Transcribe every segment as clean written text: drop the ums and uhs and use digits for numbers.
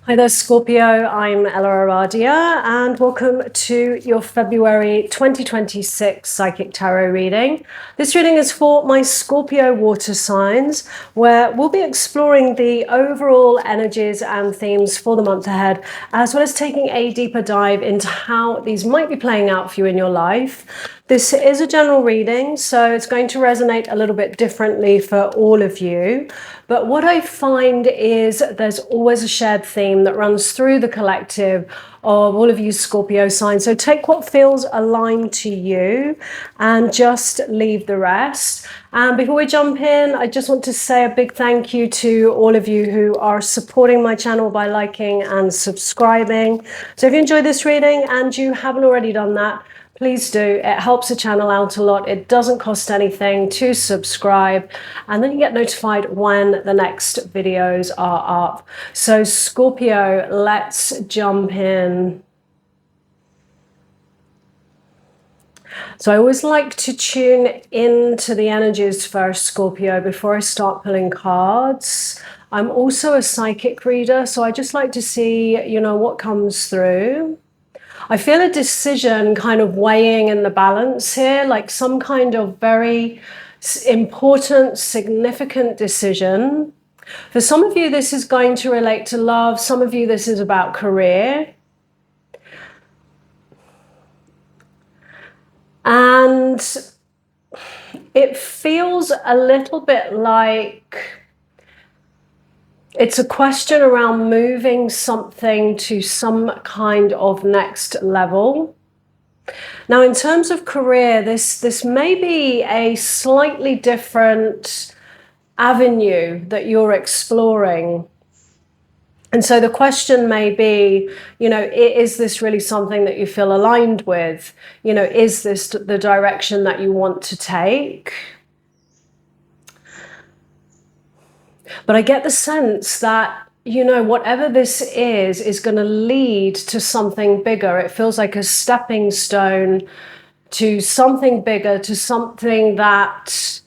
Hi there, Scorpio. I'm EllaAradia, and welcome to your February 2026 Psychic Tarot reading. This reading is for my Scorpio water signs, where we'll be exploring the overall energies and themes for the month ahead, as well as taking a deeper dive into how these might be playing out for you in your life. This is a general reading, so it's going to resonate a little bit differently for all of you. But what I find is there's always a shared theme that runs through the collective of all of you Scorpio signs. So take what feels aligned to you and just leave the rest. And before we jump in, I just want to say a big thank you to all of you who are supporting my channel by liking and subscribing. So if you enjoyed this reading and you haven't already done that, please do. It helps the channel out a lot. It doesn't cost anything to subscribe, and then you get notified when the next videos are up. So Scorpio, let's jump in. So I always like to tune into the energies first, Scorpio, before I start pulling cards. I'm also a psychic reader, so I just like to see, what comes through. I feel a decision kind of weighing in the balance here, like some kind of very important, significant decision. For some of you, this is going to relate to love. Some of you, this is about career. And it feels a little bit like it's a question around moving something to some kind of next level. Now, in terms of career, this may be a slightly different avenue that you're exploring. And so the question may be, is this really something that you feel aligned with? Is this the direction that you want to take? But I get the sense that, whatever this is going to lead to something bigger. It feels like a stepping stone to something bigger, to something that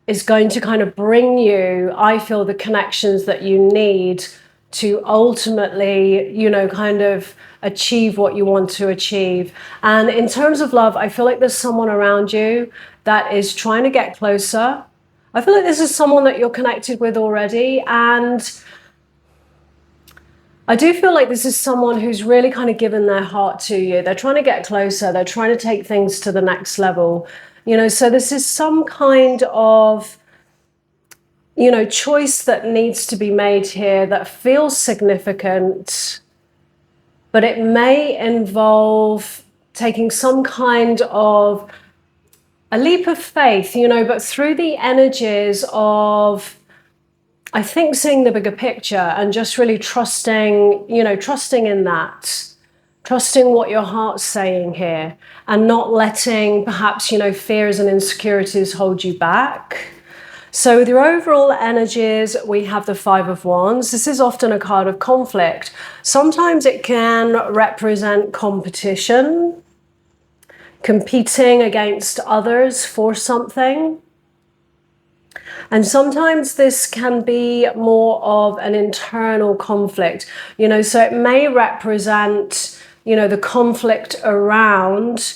is going to kind of bring you, I feel, the connections that you need to ultimately, kind of achieve what you want to achieve. And in terms of love, I feel like there's someone around you that is trying to get closer. I feel like this is someone that you're connected with already, and I do feel like this is someone who's really kind of given their heart to you. They're trying to get closer. They're trying to take things to the next level. So this is some kind of, choice that needs to be made here that feels significant, but it may involve taking some kind of a leap of faith, but through the energies of, I think, seeing the bigger picture and just really trusting, trusting in that, trusting what your heart's saying here, and not letting perhaps, fears and insecurities hold you back. So with your overall energies, we have the Five of Wands. This is often a card of conflict. Sometimes it can represent competition, competing against others for something. And sometimes this can be more of an internal conflict, so it may represent, the conflict around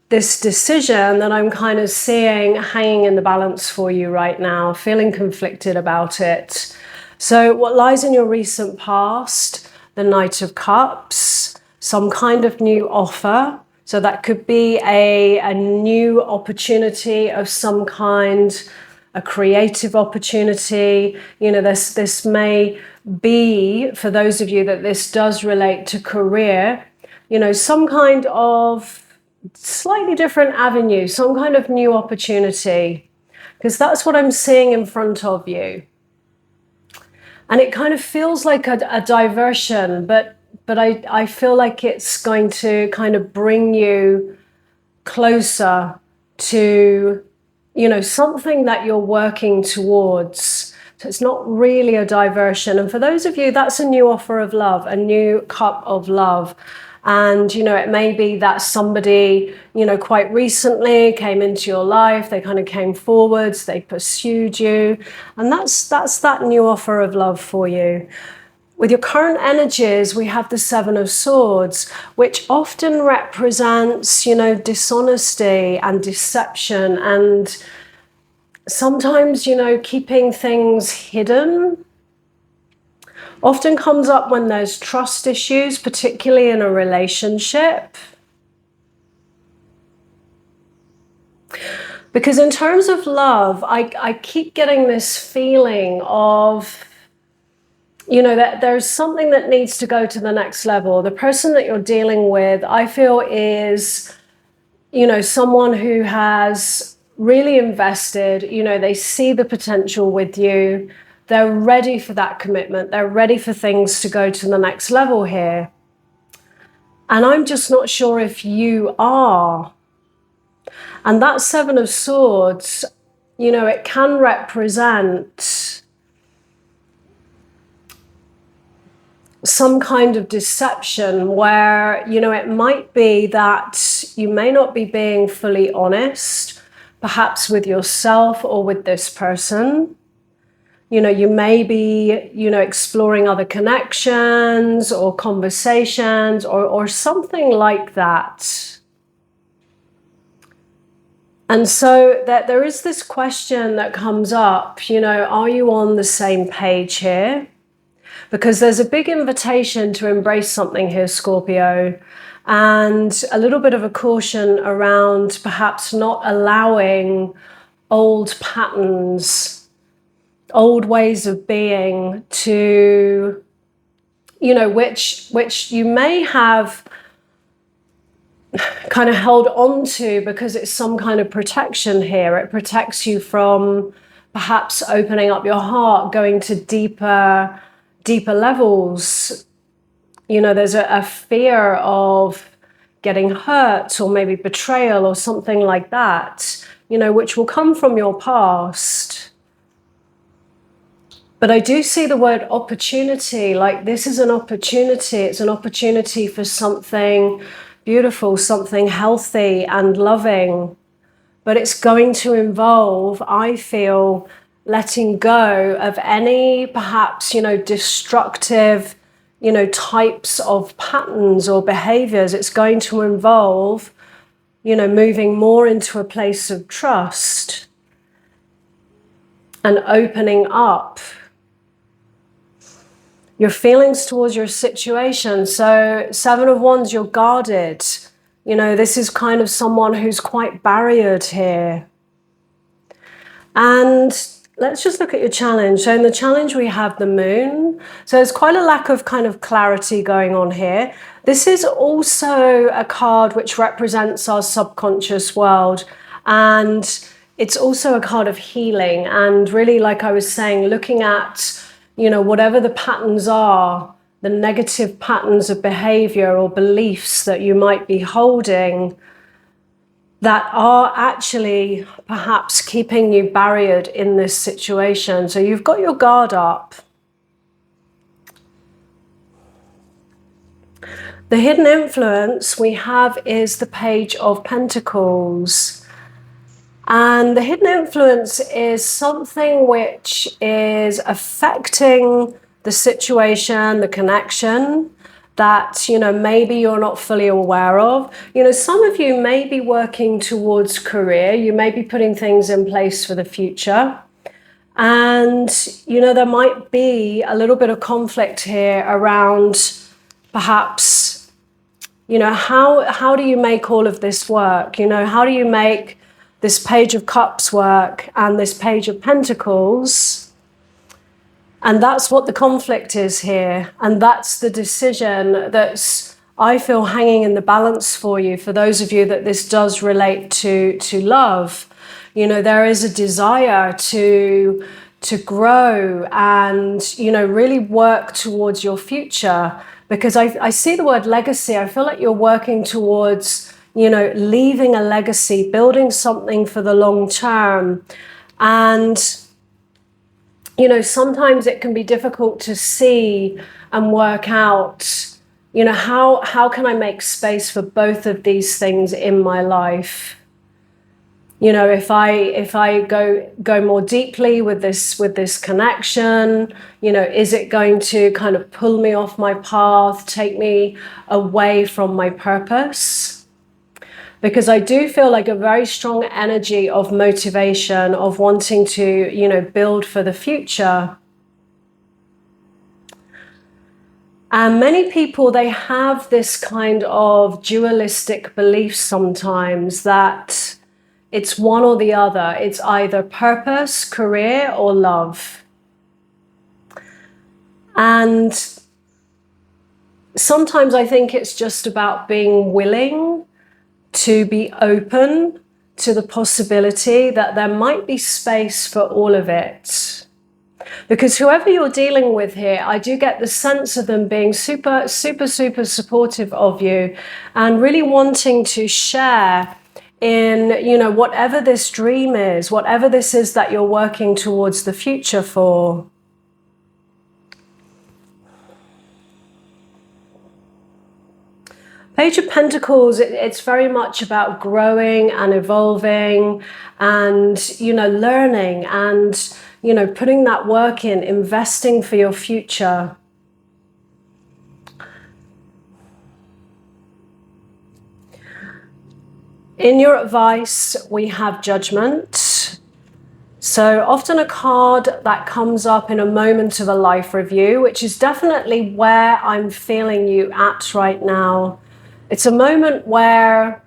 this decision that I'm kind of seeing hanging in the balance for you right now, feeling conflicted about it. So what lies in your recent past, the Knight of Cups, some kind of new offer. So that could be a new opportunity of some kind, a creative opportunity. This may be, for those of you that this does relate to career, some kind of slightly different avenue, some kind of new opportunity, because that's what I'm seeing in front of you. And it kind of feels like a diversion, but I feel like it's going to kind of bring you closer to, something that you're working towards. So it's not really a diversion. And for those of you, that's a new offer of love, a new cup of love. And, it may be that somebody, quite recently came into your life, they kind of came forwards, they pursued you. And that's that new offer of love for you. With your current energies, we have the Seven of Swords, which often represents, dishonesty and deception, and sometimes, keeping things hidden. Often comes up when there's trust issues, particularly in a relationship. Because in terms of love, I keep getting this feeling of, that there's something that needs to go to the next level. The person that you're dealing with, I feel, is, someone who has really invested, they see the potential with you. They're ready for that commitment. They're ready for things to go to the next level here. And I'm just not sure if you are. And that Seven of Swords, it can represent some kind of deception where, it might be that you may not be being fully honest, perhaps with yourself or with this person. You may be, exploring other connections or conversations or something like that. And so that there is this question that comes up, are you on the same page here? Because there's a big invitation to embrace something here, Scorpio, and a little bit of a caution around perhaps not allowing old patterns, old ways of being to, which you may have kind of held on to because it's some kind of protection here. It protects you from perhaps opening up your heart, going to deeper levels. There's a fear of getting hurt or maybe betrayal or something like that, which will come from your past. But I do see the word opportunity, like this is an opportunity. It's an opportunity for something beautiful, something healthy and loving. But it's going to involve, I feel, letting go of any perhaps, destructive, types of patterns or behaviors. It's going to involve, moving more into a place of trust and opening up your feelings towards your situation. So Seven of Wands, you're guarded. This is kind of someone who's quite barriered here. And let's just look at your challenge. So in the challenge, we have the moon. So there's quite a lack of kind of clarity going on here. This is also a card which represents our subconscious world. And it's also a card of healing. And really, like I was saying, looking at, whatever the patterns are, the negative patterns of behavior or beliefs that you might be holding that are actually perhaps keeping you barriered in this situation. So you've got your guard up. The hidden influence we have is the Page of Pentacles. And the hidden influence is something which is affecting the situation, the connection that, maybe you're not fully aware of. Some of you may be working towards career. You may be putting things in place for the future. And, there might be a little bit of conflict here around perhaps, how do you make all of this work? How do you make this Page of Cups work and this Page of Pentacles? And that's what the conflict is here. And that's the decision that's, I feel, hanging in the balance for you. For those of you that this does relate to love, there is a desire to grow and, really work towards your future. Because I see the word legacy. I feel like you're working towards, leaving a legacy, building something for the long term. And, sometimes it can be difficult to see and work out, how can I make space for both of these things in my life? if I go more deeply with this connection, is it going to kind of pull me off my path, take me away from my purpose? Because I do feel like a very strong energy of motivation, of wanting to, build for the future. And many people, they have this kind of dualistic belief sometimes that it's one or the other. It's either purpose, career, or love. And sometimes I think it's just about being willing to be open to the possibility that there might be space for all of it. Because whoever you're dealing with here, I do get the sense of them being super, super, super supportive of you and really wanting to share in, whatever this dream is, whatever this is that you're working towards the future for. Page of Pentacles, it's very much about growing and evolving and, learning and, putting that work in, investing for your future. In your advice, we have Judgment. So often a card that comes up in a moment of a life review, which is definitely where I'm feeling you at right now. It's a moment where,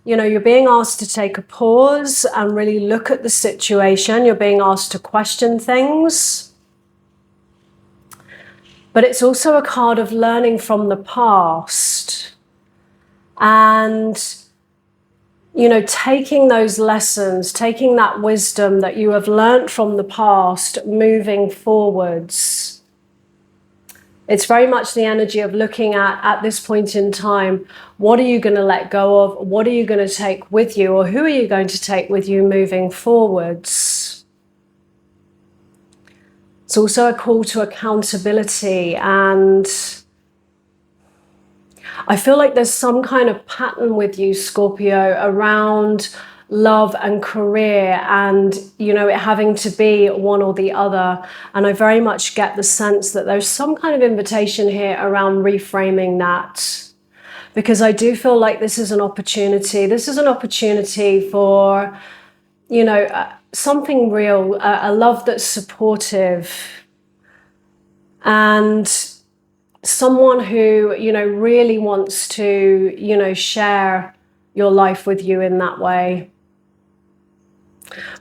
you're being asked to take a pause and really look at the situation. You're being asked to question things. But it's also a card of learning from the past. And, taking those lessons, taking that wisdom that you have learned from the past, moving forwards. It's very much the energy of looking at this point in time, what are you going to let go of? What are you going to take with you? Or who are you going to take with you moving forwards? It's also a call to accountability, and I feel like there's some kind of pattern with you, Scorpio, around love and career and, it having to be one or the other. And I very much get the sense that there's some kind of invitation here around reframing that. Because I do feel like this is an opportunity. This is an opportunity for, something real, a love that's supportive. And someone who, really wants to, share your life with you in that way.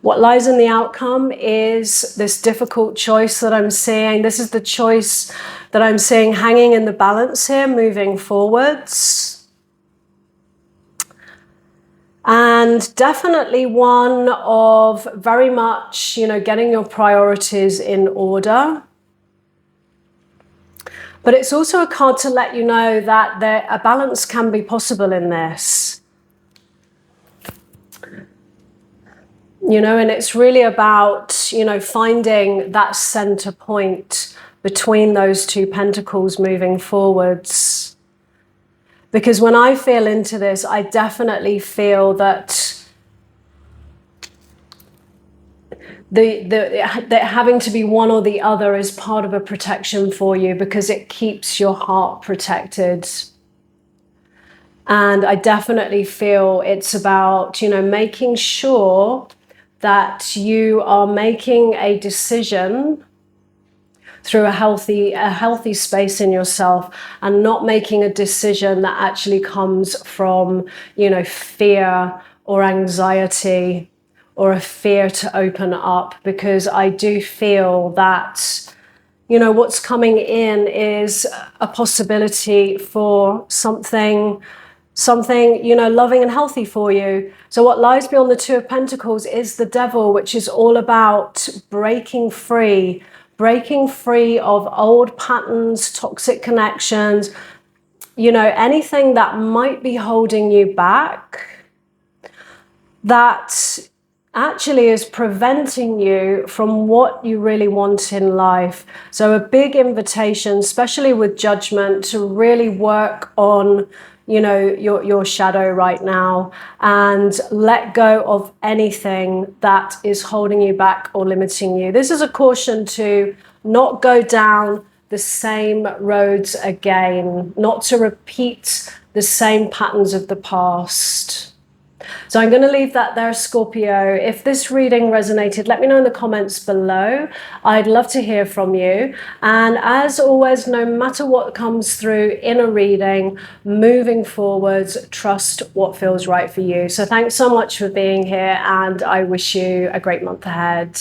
What lies in the outcome is this difficult choice that I'm seeing. This is the choice that I'm seeing hanging in the balance here, moving forwards. And definitely one of very much, getting your priorities in order. But it's also a card to let you know that a balance can be possible in this. And it's really about, finding that center point between those two pentacles moving forwards. Because when I feel into this, I definitely feel that that having to be one or the other is part of a protection for you, because it keeps your heart protected. And I definitely feel it's about, making sure that you are making a decision through a healthy space in yourself, and not making a decision that actually comes from, fear or anxiety or a fear to open up. Because I do feel that, what's coming in is a possibility for something, loving and healthy for you. So what lies beyond the Two of Pentacles is the Devil, which is all about breaking free of old patterns, toxic connections, anything that might be holding you back, that actually is preventing you from what you really want in life. So a big invitation, especially with Judgment, to really work on your shadow right now, and let go of anything that is holding you back or limiting you. This is a caution to not go down the same roads again, not to repeat the same patterns of the past. So I'm going to leave that there, Scorpio. If this reading resonated, let me know in the comments below. I'd love to hear from you. And as always, no matter what comes through in a reading, moving forwards, trust what feels right for you. So thanks so much for being here, and I wish you a great month ahead.